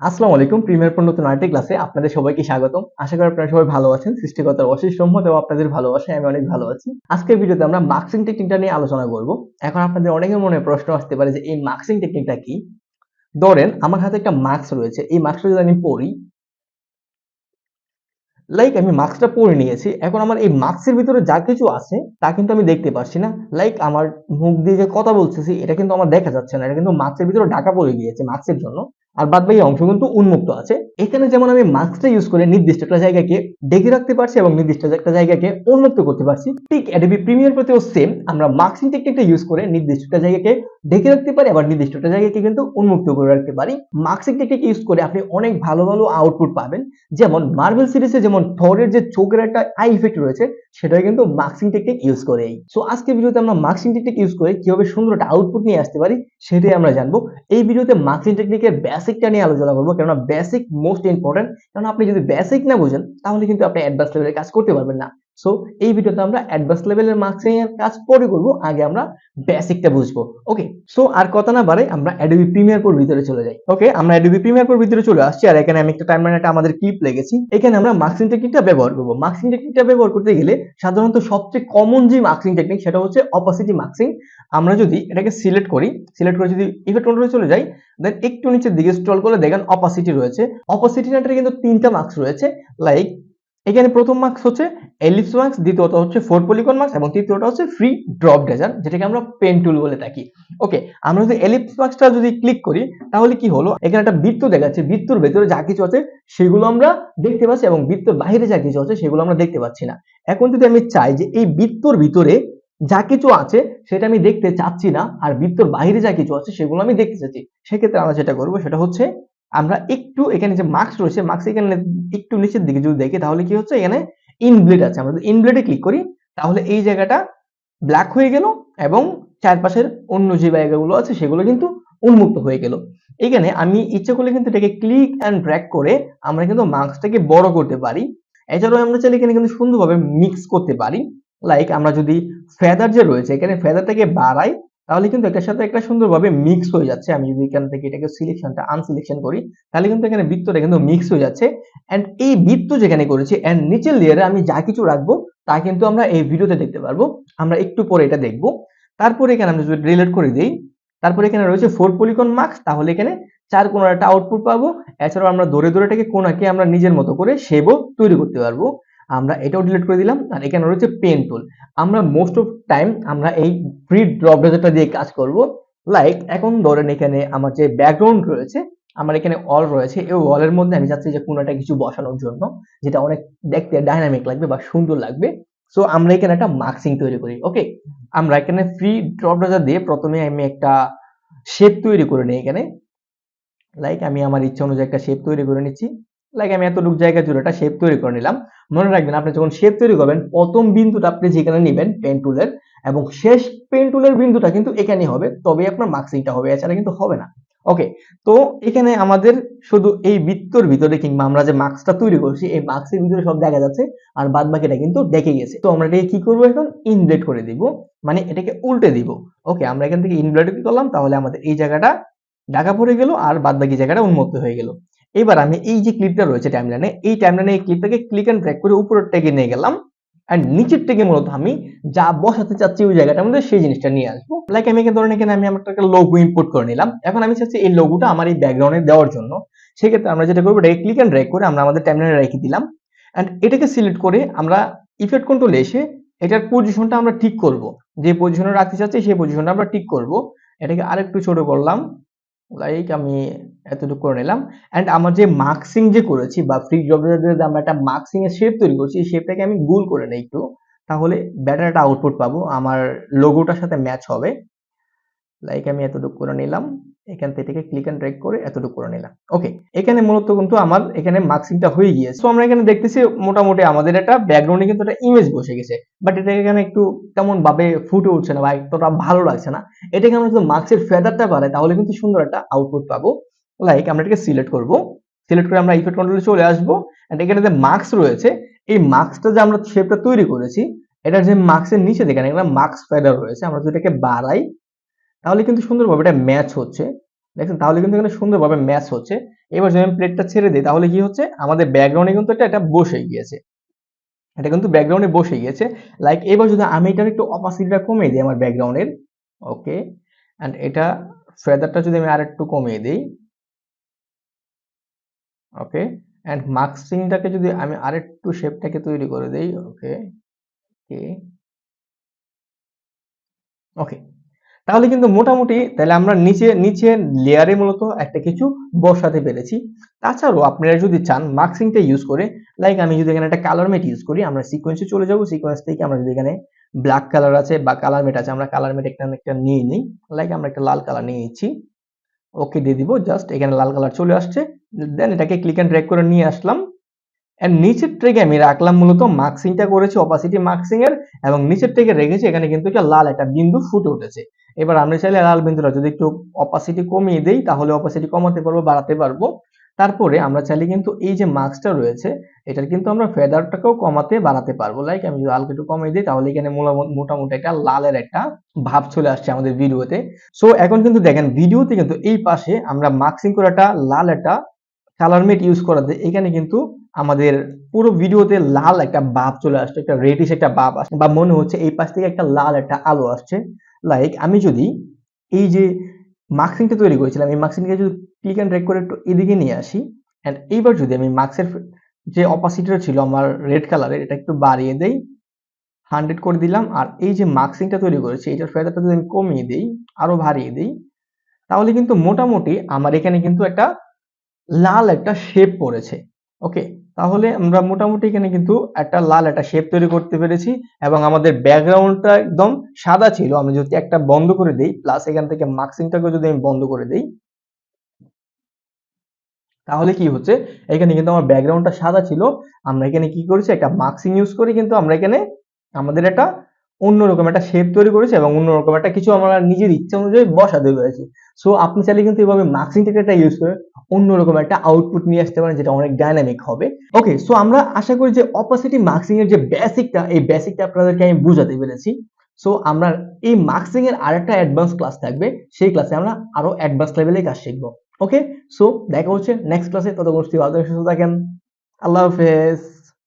আসসালামু আলাইকুম। প্রিমিয়ার পর নতুন আরেকটি ক্লাসে আপনাদের সবাইকে স্বাগতম। আশা করি আপনারা সবাই ভালো আছেন। সৃষ্টিকর্তার অশেষ রহমত এবং আপনাদের ভালোবাসায় আমি অনেক ভালো আছি। আজকের ভিডিওতে আমরা মার্কসিং টেকনিকটা নিয়ে আলোচনা করব। এখন আপনাদের অনেকের মনে প্রশ্ন আসতে পারে যে এই মার্কসিং টেকনিকটা কি? ধরেন আমার হাতে একটা মার্কস রয়েছে। এই মার্কসটা যদি আমি পড়ি, আমি মার্কসটা পড়ে নিয়েছি। এখন আমার এই মার্কসের ভিতরে যা কিছু আছে তা কিন্তু আমি দেখতে পারছি না। আমার মুখ দিয়ে যে কথা বলতেছি এটা কিন্তু আমার দেখা যাচ্ছে না। এটা কিন্তু মার্কসের ভিতরে ঢাকা পড়ে গিয়েছে মার্কসের জন্য। আর বাদবাকি অংশ কিন্তু উন্মুক্ত আছে। এখানে যেমন আমি মার্কসটা ইউজ করে নির্দিষ্ট একটা জায়গাকে ঢেকে রাখতে পারছি এবং নির্দিষ্ট একটা জায়গাকে উন্মুক্ত করতে পারছি। ঠিক অ্যাডোবি প্রিমিয়ার প্রতিও সেম আমরা মার্কসিং টেকনিকটা ইউজ করে নির্দিষ্ট একটা জায়গাকে ঢেকে রাখতে পারি, আবার নির্দিষ্ট একটা জায়গাকে কিন্তু উন্মুক্ত করে রাখতে পারি। মার্কসিং টেকনিক ইউজ করে আপনি অনেক ভালো ভালো আউটপুট পাবেন। যেমন মার্বেল সিরিজে যেমন থরের যে চোখের একটা আই ইফেক্ট রয়েছে সেটা কিন্তু মার্কসিং টেকনিক ইউজ করেই। সো আজকে ভিডিওতে আমরা মার্কসিং টেকনিক ইউজ করে কিভাবে সুন্দর একটা আউটপুট নিয়ে আসতে পারি সেটাই আমরা জানবো। এই ভিডিওতে মার্কসিং টেকনিকের বেসিকটা নিয়ে আলোচনা করবো, কেননা বেসিক মোস্ট ইম্পর্টেন্ট। কারণ আপনি যদি বেসিক না বুঝেন তাহলে কিন্তু আপনি অ্যাডভান্স লেভেলের কাজ করতে পারবেন না। সো এই ভিডিওতে আমরা অ্যাডভান্স লেভেলের মার্কসিং এর কাজ পরে করবো, আগে আমরা বেসিকটা বুঝবো। ওকে, সো আর কথা না বাড়াই আমরা অ্যাডোবি প্রিমিয়ার প্রোর ভিতরে চলে যাই। ওকে, আমরা অ্যাডোবি প্রিমিয়ার প্রোর ভিতরে চলে আসছি। আর এখানে আমি একটা টাইমলাইনে একটা আমাদের ক্লিপ লেগেছি। এখানে আমরা মার্কসিং টেকনিকটা ব্যবহার করব। মার্কসিং টেকনিকটা ব্যবহার করতে গেলে সাধারণত সবচেয়ে কমন যে মার্কসিং টেকনিক সেটা হচ্ছে অপাসিটি মার্কসিং। আমরা যদি এটাকে সিলেক্ট করি, সিলেক্ট করে যদি ইফেক্ট কন্ট্রোলে চলে যাই, দেন একটু নিচের দিকে স্ক্রল করলে দেখেন অপাসিটি রয়েছে। অপাসিটি নাটারে কিন্তু তিনটা মার্কস রয়েছে। লাইক এখানে প্রথম মার্কস হচ্ছে এলিপস মার্কস, দ্বিতীয়টা হচ্ছে ফোর পলিগন মার্কস এবং তৃতীয়টা হচ্ছে ফ্রি ড্রপ ডেজার, যেটাকে আমরা পেন টুল বলে থাকি। ওকে, আমরা যদি এলিপস মার্কসটা যদি ক্লিক করি তাহলে কি হলো, এখানে একটা বৃত্ত দেখাচ্ছে। বৃত্তর ভেতরে যা কিছু আছে সেগুলো আমরা দেখতে পাচ্ছি এবং বৃত্তর বাইরে যা কিছু আছে সেগুলো আমরা দেখতে পাচ্ছি না। এখন যদি আমি চাই যে এই বৃত্তর ভিতরে যা কিছু আছে সেটা আমি দেখতে চাচ্ছি না, আর বৃত্তর বাইরে যা কিছু আছে সেগুলো আমি দেখতে চাচ্ছি, সেক্ষেত্রে আমরা যেটা করবো সেটা হচ্ছে আমরা একটু এখানে যে মার্কস রয়েছে, মার্কস এখানে একটু নিচের দিকে যদি দেখি তাহলে কি হচ্ছে, এখানে ইনব্লেড আছে। আমরা যদি ইনব্লেডে ক্লিক করি তাহলে এই জায়গাটা ব্ল্যাক হয়ে গেল এবং চারপাশের অন্য যে জায়গাগুলো আছে সেগুলো কিন্তু উন্মুক্ত হয়ে গেল। এখানে আমি ইচ্ছে করলে কিন্তু এটাকে ক্লিক অ্যান্ড ড্র্যাগ করে আমরা কিন্তু মার্কসটাকে বড় করতে পারি। এছাড়াও আমরা চাইলে এখানে কিন্তু সুন্দরভাবে মিক্স করতে পারি। আমরা যদি ফেদার যে রয়েছে এখানে ফেদারটাকে বাড়াই তাহলে কিন্তু এটার সাথে একটা সুন্দরভাবে মিক্স হয়ে যাচ্ছে। আমি যদি এখান থেকে এটাকে সিলেকশনটা আনসিলেকশন করি তাহলে কিন্তু এখানে বৃত্তটা কিন্তু মিক্স হয়ে যাচ্ছে। এন্ড এই বৃত্ত যেখানে করেছি এন্ড নিচের লেয়ারে আমি যা কিছু রাখবো তা কিন্তু আমরা এই ভিডিওতে দেখতে পারবো। আমরা একটু পরে এটা দেখবো। তারপরে এখানে আমরা যদি ডিলিট করে দিই, তারপরে এখানে রয়েছে ফোর পলিগন মার্কস, তাহলে এখানে চার কোণার একটা আউটপুট পাবো। এছাড়াও আমরা ধরে ধরে এটাকে কোণাকে আমরা নিজের মতো করে শেপও তৈরি করতে পারবো। আমরা এটাও ডিলিট করে দিলাম। আর এখানে রয়েছে পেন টুল। আমরা মোস্ট অফ টাইম আমরা এই ফ্রি ড্রপ ডেজারটা দিয়ে কাজ করব। এখন ধরেন এখানে আমার যে ব্যাকগ্রাউন্ড রয়েছে, আমার এখানে অল রয়েছে, এই ওয়ালের মধ্যে আমি চাচ্ছি যে কোনো একটা কিছু বসানোর জন্য, যেটা অনেক দেখতে ডাইনামিক লাগবে বা সুন্দর লাগবে। সো আমরা এখানে একটা মার্কসিং তৈরি করি। ওকে, আমরা এখানে ফ্রি ড্রপ ডেজার দিয়ে প্রথমে আমি একটা শেপ তৈরি করে নিই। এখানে আমি আমার ইচ্ছা অনুযায়ী একটা শেপ তৈরি করে নিচ্ছি। আমি এতটুকু জায়গা জুড়ে একটা শেপ তৈরি করে নিলাম। মনে রাখবেন আপনি যখন শেপ তৈরি করবেন প্রথম বিন্দুটা আপনি যেখানে নেবেন পেন টুলের, এবং শেষ পেন টুলের বিন্দুটা কিন্তু এখানেই হবে, তবেই আপনার মার্কসিংটা হবে, এছাড়া কিন্তু হবে না। ওকে, তো এখানে আমাদের শুধু এই বৃত্তর ভিতরে কিংবা আমরা যে মার্কসটা তৈরি করছি এই মার্কসের ভিতরে সব দেখা যাচ্ছে, আর বাদ বাকিটা কিন্তু ডেকে গেছে। তো আমরা এটাকে কি করবো, এখন ইনব্লেড করে দিব, মানে এটাকে উল্টে দিব। ওকে, আমরা এখান থেকে ইনব্লেড করলাম, তাহলে আমাদের এই জায়গাটা ঢাকা পড়ে গেল আর বাদ বাকি জায়গাটা উন্মুক্ত হয়ে গেল। এবার আমি এই যে ক্লিপটা রয়েছে টাইমলাইনে, এই টাইমলাইনে এই ক্লিপটাকে ক্লিক এন্ড ড্র্যাগ করে উপরের টেকে নিয়ে গেলাম। এন্ড নিচের থেকে মূলত আমি যা বসাতে চাচ্ছি ওই জায়গাটার মধ্যে সেই জিনিসটা নিয়ে আসবো। আমি এখানে ধরেন এখানে আমি আমার একটা লোগো ইম্পোর্ট করে নিলাম। এখন আমি চাচ্ছি এই লোগোটা আমার এই ব্যাকগ্রাউন্ডে দেওয়ার জন্য। সেক্ষেত্রে আমরা যেটা করবো, এটাকে ক্লিক এন্ড ড্র্যাগ করে আমরা আমাদের টাইমলাইনে রেখে দিলাম। এন্ড এটাকে সিলেক্ট করে আমরা ইফেক্ট কন্ট্রোলে এসে এটার পজিশনটা আমরা ঠিক করব। যে পজিশনে রাখতে চাচ্ছি সেই পজিশনটা আমরা ঠিক করব। এটাকে আরেকটু ছোট করলাম। আমি এতটুকু করে নিলাম। এন্ড আমার যে মার্কসিং যে করেছি বা ফ্রি জব যে আমরা একটা মার্কসিং এর শেপ তৈরি করছি, এই শেপটাকে আমি গোল করে নেই একটু, তাহলে বেটার একটা আউটপুট পাবো, আমার লোগোটার সাথে ম্যাচ হবে। আমি এতটুকু করে নিলাম। এখান থেকে ক্লিক এন্ড ড্র্যাগ করে এতটুকু করে নিলাম। ওকে, এখানে মূলত কিন্তু আমার এখানে মার্কসিংটা হয়ে গিয়েছে। সো আমরা এখানে দেখতেছি মোটামুটি আমাদের একটা ব্যাকগ্রাউন্ডে কিন্তু একটা ইমেজ বসে গেছে, বাট এটা এখানে একটু তেমন ভাবে ফুটে উঠছে না বা এতটা ভালো লাগছে না। এটাকে আমরা যদি মার্কসের ফেদারটা বাড়াই তাহলে কিন্তু সুন্দর একটা আউটপুট পাবো। আমরা এটাকে সিলেক্ট করব, সিলেক্ট করে আমরা ইফেক্ট কন্ট্রোলে চলে আসবো। এন্ড এখানে যে মার্কস রয়েছে, এই মার্কসটা যে আমরা শেপটা তৈরি করেছি, এটার যে মার্কসের নিচে দেখেন এখানে মার্কস ফেদার রয়েছে, আমরা যদি এটাকে বাড়াই তাহলে কিন্তু সুন্দরভাবে এটা ম্যাচ হচ্ছে। দেখছেন, তাহলে কিন্তু এখানে সুন্দরভাবে ম্যাচ হচ্ছে। এবার যদি আমি প্লেটটা ছেড়ে দিই তাহলে কি হচ্ছে, আমাদের ব্যাকগ্রাউন্ডে কিন্তু এটা বসে গিয়েছে, এটা কিন্তু ব্যাকগ্রাউন্ডে বসে গিয়েছে। লাইক এবার যদি আমি এটার একটু অপাসিটিটা কমিয়ে দিই আমার ব্যাকগ্রাউন্ডের, ওকে, এন্ড এটা ফেদারটা যদি আমি আরেকটু কমিয়ে দিই, ওকে, এন্ড মাস্কিংটাকে যদি আমি আরেকটু শেপটাকে তৈরি করে দেই, ওকে, ওকে, ওকে, তাহলে কিন্তু মোটামুটি তাহলে আমরা নিচে নিচে লেয়ারে মূলত একটা কিছু বসাতে পেরেছি। তাছাড়াও আপনারা যদি চান মাস্কিংটা ইউজ করে, লাইক আমি যদি এখানে একটা কালার মেট ইউজ করি, আমরা সিকোয়েন্সে চলে যাব, সিকোয়েন্স থেকে আমরা যদি এখানে ব্ল্যাক কালার আছে বা কালার মেট আছে, আমরা কালার মেট একটা নিয়ে নিই, লাইক আমরা একটা লাল কালার নিয়ে নিচ্ছি, ওকে দিয়ে দিব, জাস্ট এখানে লাল কালার চলে আসছে। দেন এটাকে ক্লিক এন্ড ড্র্যাগ করে নিয়ে আসলাম, এন্ড নিচের ট্রেকে আমি রাখলাম মূলত মাস্কিংটা করেছি অপাসিটি মাস্কিং এর, এবং নিচের ট্রেকে রেখেছি এখানে কিন্তু একটা লাল একটা বিন্দু ফুটে উঠেছে। এবার আমরা চাইলে লাল বিন্দুটা যদি একটু অপাসিটি কমিয়ে দেই তাহলে অপাসিটি কমাতে পারবো, বাড়াতে পারবো। তারপরে আমরা চাইলে কিন্তু এই যে মাস্কটা রয়েছে এটার কিন্তু আমরা ফেদারটাকেও কমাতে বাড়াতে পারবো, লাইক আমি যদি হালকা একটু কমিয়ে দিই তাহলে এখানে মোটামুটি একটা লালের একটা ভাব চলে আসছে আমাদের ভিডিওতে। সো এখন কিন্তু দেখেন ভিডিওতে কিন্তু এই পাশে আমরা মাস্কিং করে একটা লাল একটা কালার মেট ইউজ করাতে এখানে কিন্তু আমাদের পুরো ভিডিওতে লাল একটা ভাব চলে আসছে, একটা রেডিশ একটা ভাব আসছে, বা মনে হচ্ছে এই পাশ থেকে একটা লাল একটা আলো আসছে। লাইক আমি যদি এই যে মার্কসিংটা তৈরি করেছিলাম এই মার্কসিংকে যদি ক্লিক এন্ড ড্র্যাগ করে একটু এদিকে নিয়ে আসি, এন্ড এইবার যদি আমি মার্কসের যে অপাসিটিটা ছিল আমার রেড কালারের এটা একটু বাড়িয়ে দেই, 100 করে দিলাম, আর এই যে মার্কসিংটা তৈরি করেছি এটার ফেদারটা যদি আমি কমিয়ে দেই, আরো বাড়িয়ে দেই, তাহলে কিন্তু মোটামুটি আমার এখানে কিন্তু একটা লাল একটা শেপ পড়েছে। ওকে, তাহলে আমরা মোটামুটি এখানে কিন্তু একটা লাল একটা শেপ তৈরি করতে পেরেছি, এবং আমাদের ব্যাকগ্রাউন্ডটা একদম সাদা ছিল, আমি যদি একটা বন্ধ করে দেই প্লাস এখান থেকে মার্কসিংটাকে যদি আমি বন্ধ করে দেই তাহলে কি হচ্ছে, এখানে কিন্তু আমার ব্যাকগ্রাউন্ডটা সাদা ছিল, আমরা এখানে কি করেছি একটা মার্কসিং ইউজ করে কিন্তু আমরা এখানে আমাদের একটা অন্যরকম একটা শেপ তৈরি করেছি এবং অন্যরকম একটা কিছু আমরা নিজের ইচ্ছা অনুযায়ী বসাতে পেরেছি। সো আপনি চাইলে কিন্তু এভাবে মার্কসিং টেকনিকটা ইউজ করে অন্যরকম একটা আউটপুট নিয়ে আসতে পারেন যেটা অনেক ডাইনামিক হবে। ওকে, সো আমরা আশা করি যে অপাসিটি মার্কসিং এর যে বেসিকটা এই বেসিকটা আপনাদেরকে আমি বুঝাতে পেরেছি। সো আমরা এই মার্কসিং এর আরেকটা অ্যাডভান্স ক্লাস থাকবে, সেই ক্লাসে আমরা আরো অ্যাডভান্স লেভেলে কাজ শিখবো। ওকে, সো দেখা হচ্ছে নেক্সট ক্লাসে, ততক্ষণ ভালো থাকেন, সুস্থ থাকেন, আল্লাহ হাফেজ।